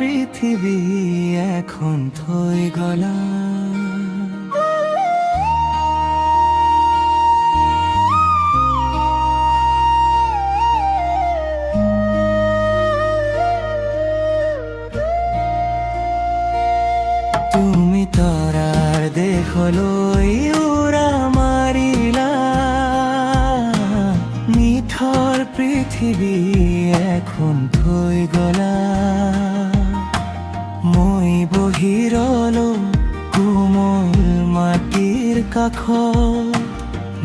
পৃথিৱী এখন থৈ গলা। তুমি তৰাৰ দেশলৈ উৰা মাৰিলা, নিথৰ পৃথিৱী এখন থৈ গলা। মই বহিৰলো কোমল মাটিৰ কাষত,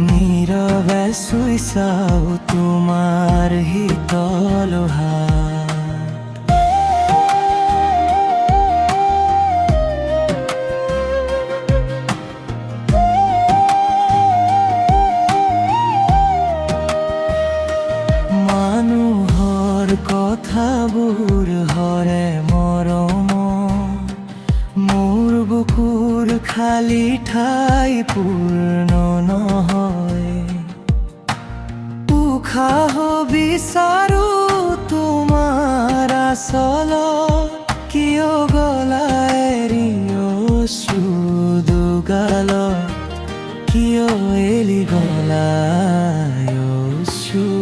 নীৰৱে চুই চাও তোমাৰ শীতল হাত। মানুহৰ কথাবোৰ হৰে মৰম, মোৰ বুকুৰ খালী ঠাই পূৰ্ণ নহয়। উশাহ বিচাৰো তোমাৰ আচলত, কিয় গলা এৰি অশ্ৰুদুগালত, কিয় এৰি গলা অশ্ৰুদুগালত।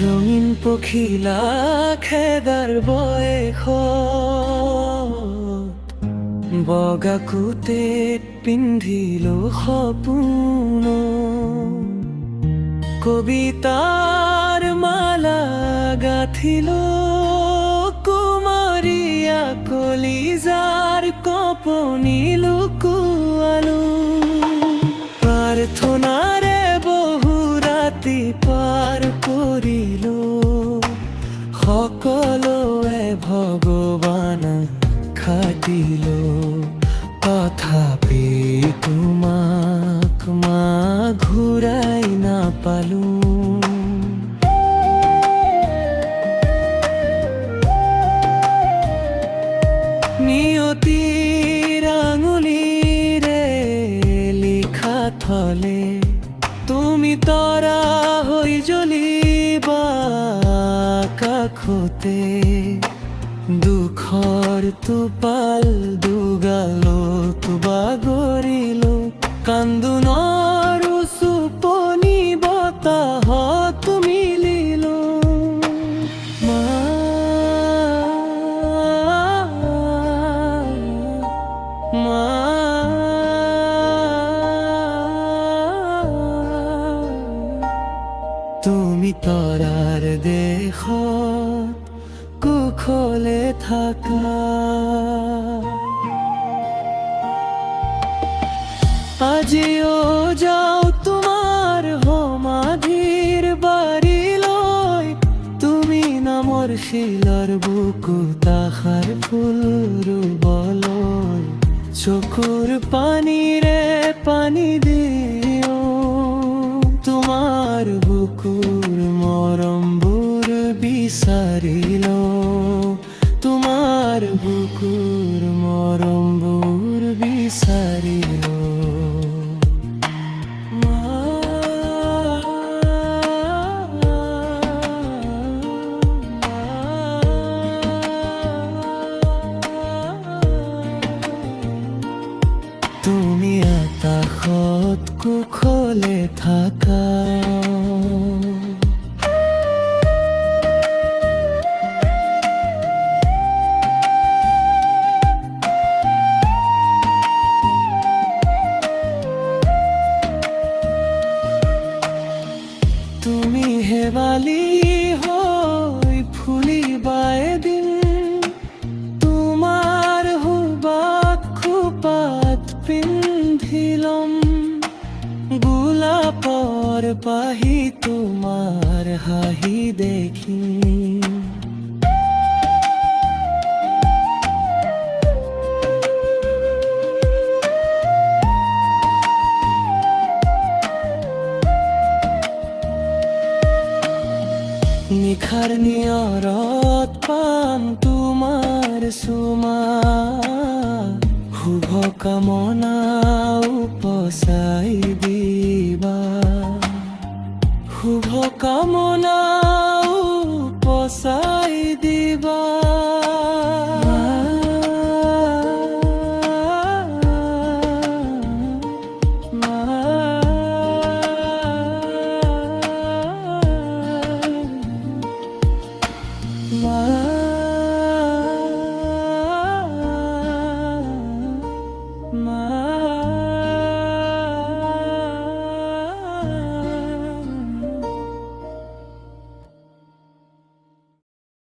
ৰঙীন পখিলা খেদাৰ বয়সত, বগা কুটেত পিন্ধিলো সপোন। কবিতাৰ মালা গাঁঠিলো, কুমাৰীয়া কলিজাৰ কপনি লুকুৱালো। প্ৰাৰ্থনাৰে বহু ৰাতি পাৰ কৰিলো, সকলোৱে ভগৱান খাটিলো। তথাপি তোমাক মা ঘূৰাই নাপালো। নিয়তিৰ আঙুলিৰে লিখা থলে, তুমি তৰা হৈ জ্বলিবা কাষতে। দুখৰ টোপাল দুগালত বাগৰিলো, কান্দোনৰ চুপনি বতাহত মিলিলো। মা মা তুমি তৰাৰ দেশত কুশলে থাকা। আজিও যাও তোমাৰ সমাধিৰ বাৰীলৈ, তুমি নামৰ শিলৰ বুকুত আশাৰ ফুল ৰুবলৈ। চকুৰ পানীৰে পানী দিও তোমাৰ বুকুৰ মৰমবোৰ বিচাৰিলো, তোমাৰ বুকুৰ মৰমবোৰ বিচাৰিলো। তুমি আকাশত কুশলে থাকা। তুমি হেৱালি হৈ ফুলিবা এদিন, তোমাৰ সুবাস খোপাত পিন্ধি লম। গোলাপৰ পাহি তোমাৰ হাঁহি দেখিম। নিয়ৰত পাম তোমাৰ চুমা, শুভ কামনা উপচাই দিবা, শুভ কামনা উপচাই দিবা। মা